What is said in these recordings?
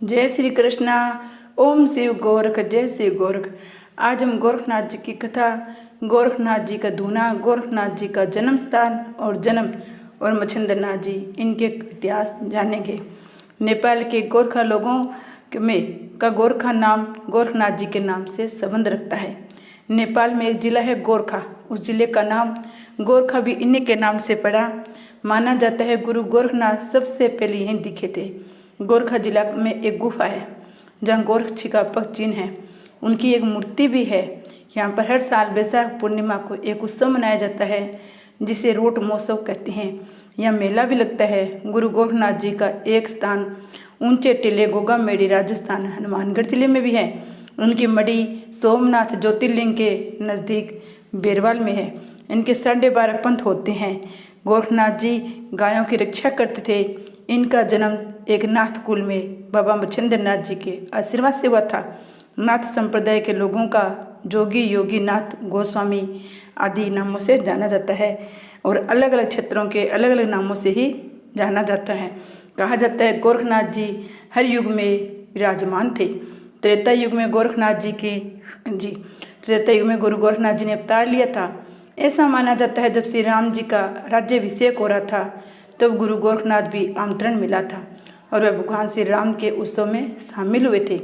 जय श्री कृष्णा। ओम शिव गोरख, जय श्री गोरख। आज हम गोरखनाथ जी की कथा, गोरखनाथ जी का दूना, गोरखनाथ जी का जन्म स्थान और मच्छिंद्रनाथ जी, इनके इतिहास जानेंगे। नेपाल के गोरखा लोगों का गोरखा नाम गोरखनाथ जी के नाम से संबंध रखता है। नेपाल में एक जिला है गोरखा, उस जिले का नाम गोरखा भी इन्हीं के नाम से पड़ा। माना जाता है गुरु गोरखनाथ सबसे पहले यहीं दिखे थे। गोरखा जिला में एक गुफा है जहाँ गोरक्षी का पग चिन्ह है, उनकी एक मूर्ति भी है। यहाँ पर हर साल बैसाख पूर्णिमा को एक उत्सव मनाया जाता है जिसे रोट महोत्सव कहते हैं। यह मेला भी लगता है। गुरु गोरखनाथ जी का एक स्थान ऊंचे टीले गोगामेड़ी राजस्थान हनुमानगढ़ जिले में भी है। उनकी मड़ी सोमनाथ ज्योतिर्लिंग के नज़दीक बेरवाल में है। इनके 12.5 पंथ होते हैं। गोरखनाथ जी गायों की रक्षा करते थे। इनका जन्म एक नाथ कुल में बाबा मच्छिंद्रनाथ जी के आशीर्वाद से हुआ था। नाथ संप्रदाय के लोगों का जोगी, योगी नाथ, गोस्वामी आदि नामों से जाना जाता है और अलग अलग क्षेत्रों के अलग अलग नामों से ही जाना जाता है। कहा जाता है गोरखनाथ जी हर युग में विराजमान थे। त्रेता युग में त्रेता युग में गुरु गोरखनाथ जी ने अवतार लिया था। ऐसा माना जाता है जब श्री राम जी का राज्याभिषेक हो रहा था तब गुरु गोरखनाथ भी आमंत्रण मिला था और वह भगवान श्री राम के उत्सव में शामिल हुए थे।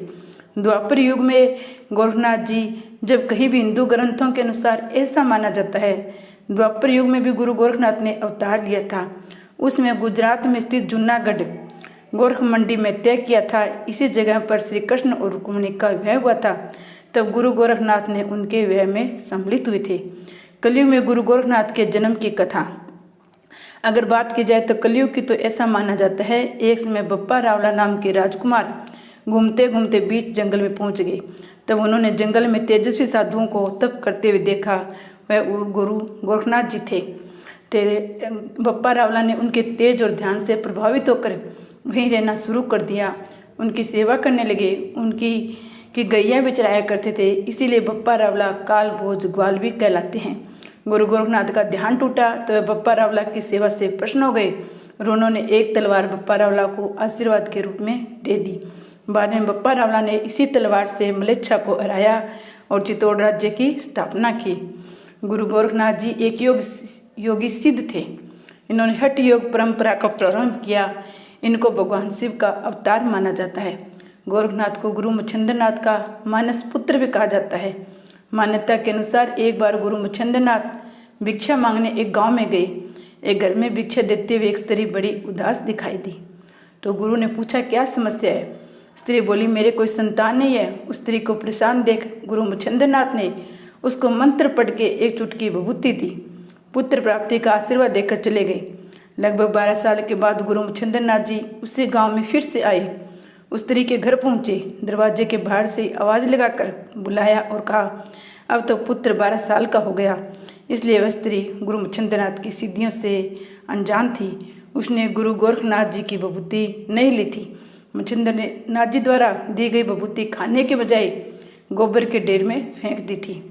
द्वापर युग में गोरखनाथ जी, जब कहीं भी हिंदू ग्रंथों के अनुसार ऐसा माना जाता है, द्वापर युग में भी गुरु गोरखनाथ ने अवतार लिया था। उसमें गुजरात में स्थित जूनागढ़ गोरख मंडी में तय किया था। इसी जगह पर श्री कृष्ण और रुक्मिणी का विवाह हुआ था। तब गुरु गोरखनाथ ने उनके विवाह में सम्मिलित हुए थे। कलयुग में गुरु गोरखनाथ के जन्म की कथा अगर बात की जाए तो कलयुग की तो ऐसा माना जाता है, एक समय बप्पा रावला नाम के राजकुमार घूमते घूमते बीच जंगल में पहुंच गए। तब उन्होंने जंगल में तेजस्वी साधुओं को तप करते हुए देखा। वह गुरु गोरखनाथ जी थे। बप्पा रावला ने उनके तेज और ध्यान से प्रभावित होकर वहीं रहना शुरू कर दिया। उनकी सेवा करने लगे। उनकी गैया भी चराया करते थे, इसीलिए बप्पा रावला काल भोज ग्वाल भी कहलाते हैं। गुरु गोरखनाथ का ध्यान टूटा तो वह बप्पा रावला की सेवा से प्रसन्न हो गए और उन्होंने एक तलवार बप्पा रावला को आशीर्वाद के रूप में दे दी। बाद में बप्पा रावला ने इसी तलवार से म्लेच्छा को हराया और चित्तौड़ राज्य की स्थापना की। गुरु गोरखनाथ जी एक योगी सिद्ध थे। इन्होंने हठ योग परंपरा का प्रारंभ किया। इनको भगवान शिव का अवतार माना जाता है। गोरखनाथ को गुरु मच्छिंद्रनाथ का मानस पुत्र भी कहा जाता है। मान्यता के अनुसार एक बार गुरु मच्छिंद्रनाथ भिक्षा मांगने एक गांव में गए। एक घर में भिक्षा देते हुए एक स्त्री बड़ी उदास दिखाई दी। तो गुरु ने पूछा, क्या समस्या है? स्त्री बोली, मेरे कोई संतान नहीं है। उस स्त्री को परेशान देख गुरु मच्छिंद्रनाथ ने उसको मंत्र पढ़ के एक चुटकी विभूति दी। पुत्र प्राप्ति का आशीर्वाद देकर चले गए। लगभग 12 साल के बाद गुरु मच्छिंद्रनाथ जी उसी गाँव में फिर से आए। उस स्त्री के घर पहुंचे। दरवाजे के बाहर से आवाज़ लगाकर बुलाया और कहा, अब तो पुत्र 12 साल का हो गया। इसलिए वह स्त्री गुरु मच्छिंद्रनाथ की सिद्धियों से अनजान थी। उसने गुरु गोरखनाथ जी की विभूति नहीं ली थी। मच्छिंद्रनाथ जी द्वारा दी गई विभूति खाने के बजाय गोबर के ढेर में फेंक दी थी।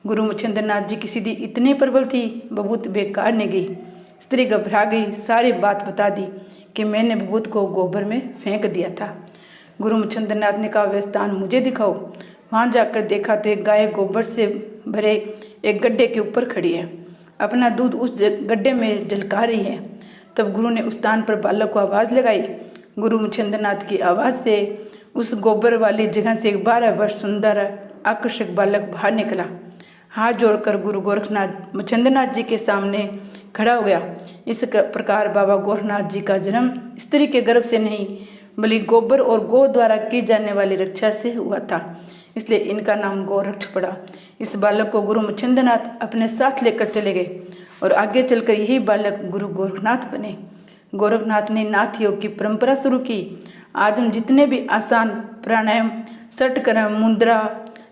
गुरु मच्छिंद्रनाथ जी की सिद्धि इतनी प्रबल थी, विभूति बेकार नहीं गई। स्त्री घबरा गई, सारी बात बता दी कि मैंने विभूति को गोबर में फेंक दिया था। गुरु मच्छिंद्रनाथ ने कहा, वह स्थान मुझे दिखाओ। वहाँ जाकर देखा तो एक गाय गोबर से भरे एक गड्ढे के ऊपर खड़ी है, अपना दूध उस गड्ढे में झलका रही है। तब गुरु ने उस स्थान पर बालक को आवाज़ लगाई। गुरु मच्छिंद्रनाथ की आवाज़ से उस गोबर वाली जगह से एक 12 वर्ष सुंदर आकर्षक बालक बाहर निकला। हाथ जोड़कर गुरु गोरखनाथ मच्छिंद्रनाथ जी के सामने खड़ा हो गया। इस प्रकार बाबा गोरखनाथ जी का जन्म स्त्री के गर्भ से नहीं बल्कि गोबर और गौ द्वारा की जाने वाली रक्षा से हुआ था, इसलिए इनका नाम गोरक्ष पड़ा। इस बालक को गुरु मच्छिंद्रनाथ अपने साथ लेकर चले गए और आगे चलकर यही बालक गुरु गोरखनाथ बने। गोरखनाथ ने नाथ योग की परंपरा शुरू की। आज हम जितने भी आसान प्राणायाम, षटकर्म, मुद्रा,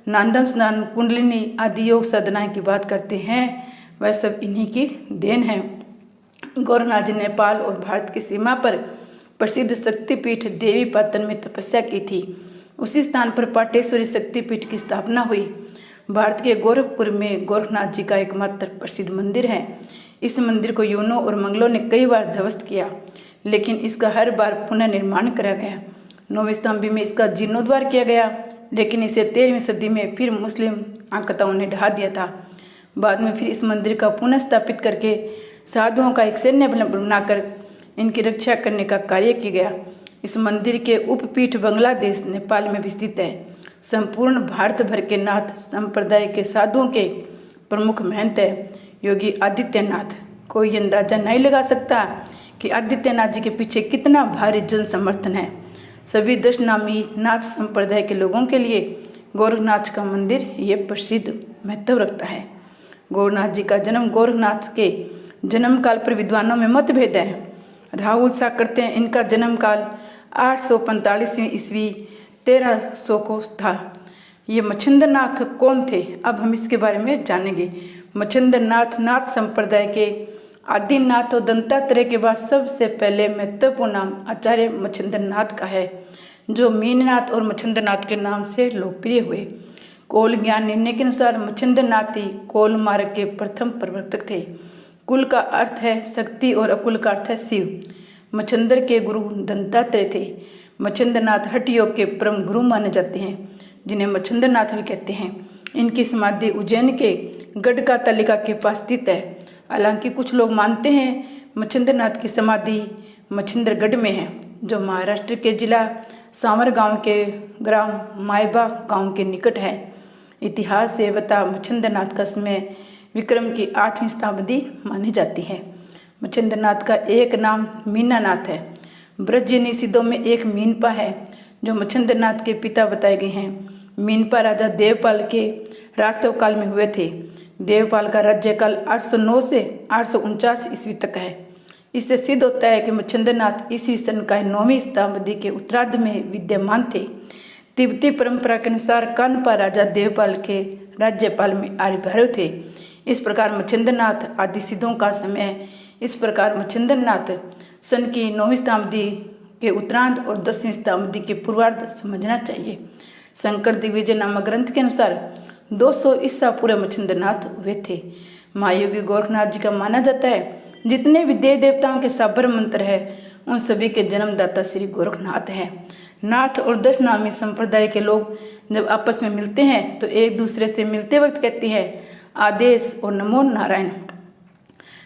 नांदन स्नान, कुंडलिनी आदि योग साधनाएं की बात करते हैं, वह सब इन्हीं की देन है। गोरखनाथ जी नेपाल और भारत की सीमा पर प्रसिद्ध शक्तिपीठ देवी पाटन में तपस्या की थी। उसी स्थान पर पाटेश्वरी शक्तिपीठ की स्थापना हुई। भारत के गोरखपुर में गोरखनाथ जी का एकमात्र प्रसिद्ध मंदिर है। इस मंदिर को यूनों और मंगलों ने कई बार ध्वस्त किया, लेकिन इसका हर बार पुनः निर्माण करा गया। 9वीं शताब्दी में इसका जीर्णोद्धार किया गया, लेकिन इसे 13वीं सदी में फिर मुस्लिम आक्रांताओं ने ढहा दिया था। बाद में फिर इस मंदिर का पुनः स्थापित करके साधुओं का एक सैन्य बल बनाकर इनकी रक्षा करने का कार्य किया गया। इस मंदिर के उपपीठ बांग्लादेश, नेपाल में भी स्थित है। संपूर्ण भारत भर के नाथ संप्रदाय के साधुओं के प्रमुख महंत है योगी आदित्यनाथ। कोई अंदाजा नहीं लगा सकता कि आदित्यनाथ जी के पीछे कितना भारी जन समर्थन है। सभी दशनामी नाथ संप्रदाय के लोगों के लिए गोरखनाथ का मंदिर ये प्रसिद्ध महत्व रखता है। गोरखनाथ जी का जन्म, गोरखनाथ के जन्म काल पर विद्वानों में मतभेद है। राहुल शाह करते हैं इनका जन्म काल 845 ईस्वी 1300 को था। ये मच्छिंद्रनाथ कौन थे, अब हम इसके बारे में जानेंगे। मच्छिंद्रनाथ नाथ संप्रदाय के आदिनाथ और दंतात्रेय के बाद सबसे पहले महत्वपूर्ण नाम आचार्य मच्छिंद्रनाथ का है, जो मीननाथ और मच्छिंद्रनाथ के नाम से लोकप्रिय हुए। कोल ज्ञान निर्णय के अनुसार मच्छिंद्रनाथ ही कोल मार्ग के प्रथम प्रवर्तक थे। कुल का अर्थ है शक्ति और अकुल का अर्थ है शिव। मच्छिंद्र के गुरु दंतात्रेय थे। मच्छिंद्रनाथ हठ योग के परम गुरु माने जाते हैं, जिन्हें मच्छिंद्रनाथ भी कहते हैं। इनकी समाधि उज्जैन के गढ़ का तालिका के पास स्थित है। हालांकि कुछ लोग मानते हैं मच्छिंद्रनाथ की समाधि मच्छिंद्रगढ़ में है, जो महाराष्ट्र के जिला सांवर गांव के ग्राम मायबा गांव के निकट है। इतिहास से बता मच्छिंद्रनाथ का समय विक्रम की 8वीं शताब्दी मानी जाती है। मच्छिंद्रनाथ का एक नाम मीनानाथ है। ब्रजजनी सिद्धों में एक मीनपा है, जो मच्छिंद्रनाथ के पिता बताए गए हैं। मीनपा राजा देवपाल के राजत्व काल में हुए थे। देवपाल का राज्यकाल 809 से 849 ईस्वी तक है। इससे सिद्ध होता है कि मच्छिंद्रनाथ ईस्वी सन का 9वीं शताब्दी के उत्तरार्ध में विद्यमान थे। तिब्बती परंपरा के अनुसार कानपा राजा देवपाल के राज्यपाल में आर्यभैरव थे। इस प्रकार मच्छिंद्रनाथ आदि सिद्धों का समय इस प्रकार मच्छिंद्रनाथ सन की 9वीं शताब्दी के उत्तरार्ध और 10वीं शताब्दी के पूर्वार्ध समझना चाहिए। शंकर दिग्विजय नामक ग्रंथ के अनुसार 200 ईसा पूर्व मच्छिंद्रनाथ हुए थे। महायोगी गोरखनाथ जी का माना जाता है जितने भी देव देवताओं के साबर मंत्र है, उन सभी के जन्मदाता श्री गोरखनाथ है। नाथ और दशनामी संप्रदाय के लोग जब आपस में मिलते हैं तो एक दूसरे से मिलते वक्त कहते हैं आदेश और नमो नारायण।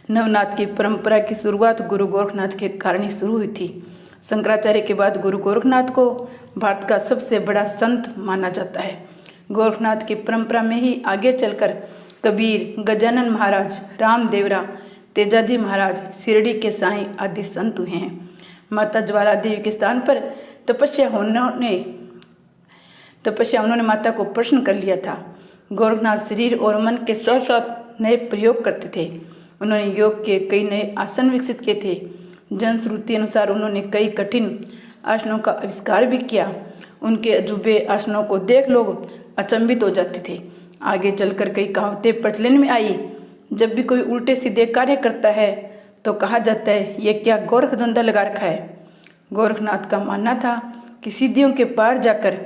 नवनाथ की परंपरा की शुरुआत गुरु गोरखनाथ के कारण ही शुरू हुई थी। शंकराचार्य के बाद गुरु गोरखनाथ को भारत का सबसे बड़ा संत माना जाता है। गोरखनाथ की परंपरा में ही आगे चलकर कबीर, गजानन महाराज, रामदेवरा, तेजाजी महाराज, शिरडी के साईं आदि संत हुए हैं। माता ज्वाला देवी के स्थान पर तपस्या उन्होंने माता को प्रश्न कर लिया था। गोरखनाथ शरीर और मन के साथ नए प्रयोग करते थे। उन्होंने योग के कई नए आसन विकसित किए थे। जनश्रुति अनुसार उन्होंने कई कठिन आसनों का आविष्कार भी किया। उनके अजूबे आसनों को देख लोग अचंभित हो जाते थे। आगे चलकर कई कहावतें प्रचलन में आई। जब भी कोई उल्टे सीधे कार्य करता है तो कहा जाता है ये क्या गोरख धंधा लगा रखा है। गोरखनाथ का मानना था कि सिद्धियों के पार जाकर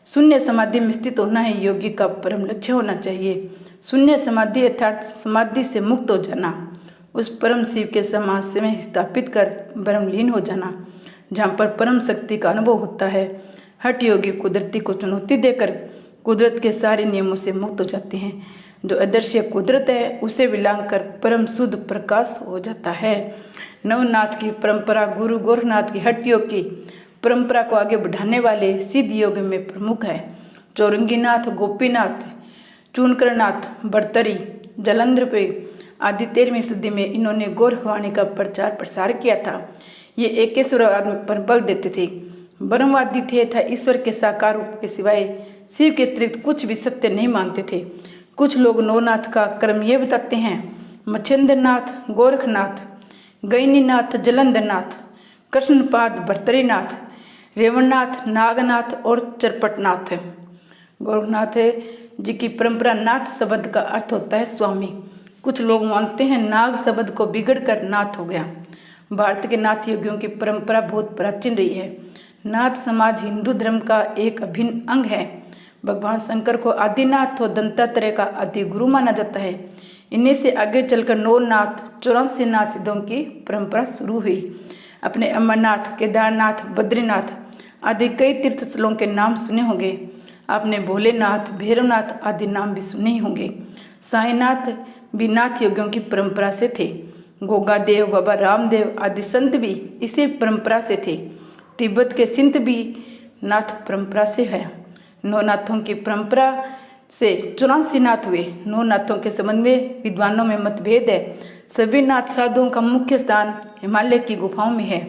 शून्य समाधि में स्थित होना ही योगी का परम लक्ष्य होना चाहिए। शून्य समाधि अर्थात समाधि से मुक्त हो जाना, उस परम शिव के समाज में स्थापित कर ब्रह्मलीन हो जाना, जहाँ पर परम शक्ति का अनुभव होता है। हठ योगी कुदरती को चुनौती देकर कुदरत के सारे नियमों से मुक्त हो जाते हैं। जो अदृश्य कुदरत है उसे विलांग कर परम शुद्ध प्रकाश हो जाता है। नवनाथ की परंपरा गुरु गोरखनाथ की हठ योग की परंपरा को आगे बढ़ाने वाले सिद्ध योग में प्रमुख है। चौरंगीनाथ, गोपीनाथ, चूनकरनाथ, बर्तरी, जलंधर पे आदि 13वीं सदी में इन्होंने गोरखवाणी का प्रचार प्रसार किया था। ये एकेश्वरवाद पर बल देते थे, ब्रह्मवादी थे तथा ईश्वर के साकार रूप के सिवाय शिव के अतिरिक्त कुछ भी सत्य नहीं मानते थे। कुछ लोग नवनाथ का क्रम ये बताते हैं: मच्छिंद्रनाथ, गोरखनाथ, गैनीनाथ, जलंधरनाथ, कृष्णपाद, भर्तरीनाथ, रेवणनाथ, नागनाथ और चरपटनाथ। गोरखनाथ जी की परंपरा नाथ शब्द का अर्थ होता है स्वामी। कुछ लोग मानते हैं नाग शब्द को बिगड़ कर नाथ हो गया। भारत के नाथ योगियों की परंपरा बहुत प्राचीन रही है। नाथ समाज हिंदू धर्म का एक अभिन्न अंग है। भगवान शंकर को आदिनाथ और दंतात्रेय का आदि गुरु माना जाता है। इन्हीं से आगे चलकर नौनाथ, 84 नाथ सिद्धों की परंपरा शुरू हुई। अपने अमरनाथ, केदारनाथ, बद्रीनाथ आदि कई तीर्थ स्थलों के नाम सुने होंगे। आपने भोलेनाथ, भैरवनाथ आदि नाम भी सुने ही होंगे। साईनाथ भी नाथ योगियों की परंपरा से थे। गोगादेव, बाबा रामदेव आदि संत भी इसी परंपरा से थे। तिब्बत के सिंध भी नाथ परंपरा से है। नौ नाथों की परंपरा से 84 नाथ हुए। नौ नाथों के संबंध में विद्वानों में मतभेद है। सभी नाथ साधुओं का मुख्य स्थान हिमालय की गुफाओं में है।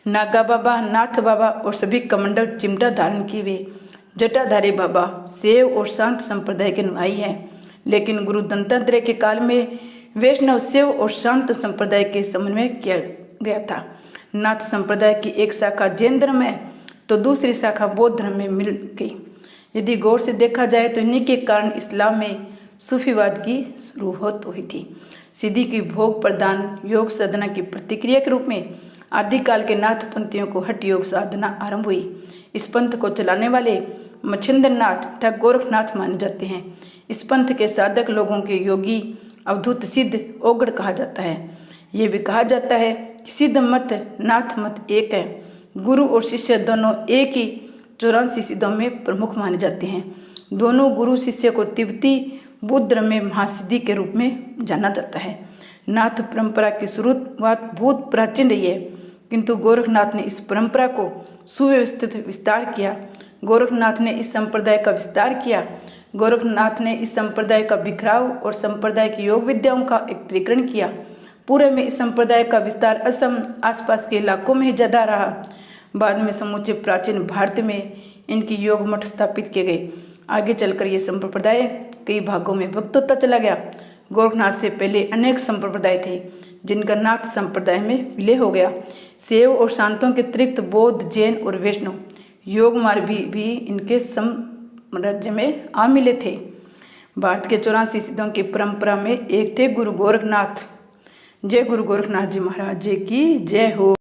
नागा बाबा, नाथ बाबा और सभी कमंडल चिमटा धारण किए हुए जटाधारी बाबा शैव और शांत संप्रदाय के अनुयायी हैं। लेकिन गुरु दत्तात्रेय के काल में वैष्णव, शैव और शांत संप्रदाय के समन्वय किया गया था। नाथ संप्रदाय की एक शाखा जैन धर्म है तो दूसरी शाखा बौद्ध धर्म में मिल गई। यदि गौर से देखा जाए तो इन्हीं के कारण इस्लाम में सूफीवाद की शुरुआत हुई थी। सिद्धि की भोग प्रदान योग साधना की प्रतिक्रिया के रूप में आदिकाल के नाथ पंथियों को हठ योग साधना आरंभ हुई। इस पंथ को चलाने वाले मच्छिंद्रनाथ तथा गोरखनाथ माने जाते हैं। इस पंथ के साधक लोगों के योगी अवधूत सिद्ध ओगड़ कहा जाता है। ये भी कहा जाता है कि सिद्ध मत नाथ मत एक है। गुरु और शिष्य दोनों एक ही 84 सिद्धों में प्रमुख माने जाते हैं। दोनों गुरु शिष्य को तिब्बती बुद्ध धर्म में महासिद्धि के रूप में जाना जाता है। नाथ परंपरा की शुरुआत बहुत प्राचीन रही है, किंतु गोरखनाथ ने इस परंपरा को सुव्यवस्थित विस्तार किया। गोरखनाथ ने इस संप्रदाय का विस्तार किया। गोरखनाथ ने इस संप्रदाय का बिखराव और संप्रदाय की योग विद्याओं का एकत्रीकरण किया। पूर्व में इस संप्रदाय का विस्तार असम आसपास के इलाकों में ही ज़्यादा रहा। बाद में समूचे प्राचीन भारत में इनकी योग मठ स्थापित किए गए। आगे चलकर ये संप्रदाय कई भागों में विभक्त होता चला गया। गोरखनाथ से पहले अनेक संप्रदाय थे जिनका नाथ संप्रदाय में विलय हो गया। शैव और शांतों के अतिरिक्त बौद्ध, जैन और वैष्णव योग मार्ग भी इनके साम्राज्य में आ मिले थे। भारत के 84 सिद्धों की परंपरा में एक थे गुरु गोरखनाथ। जय गुरु गोरखनाथ जी महाराज जी की जय हो।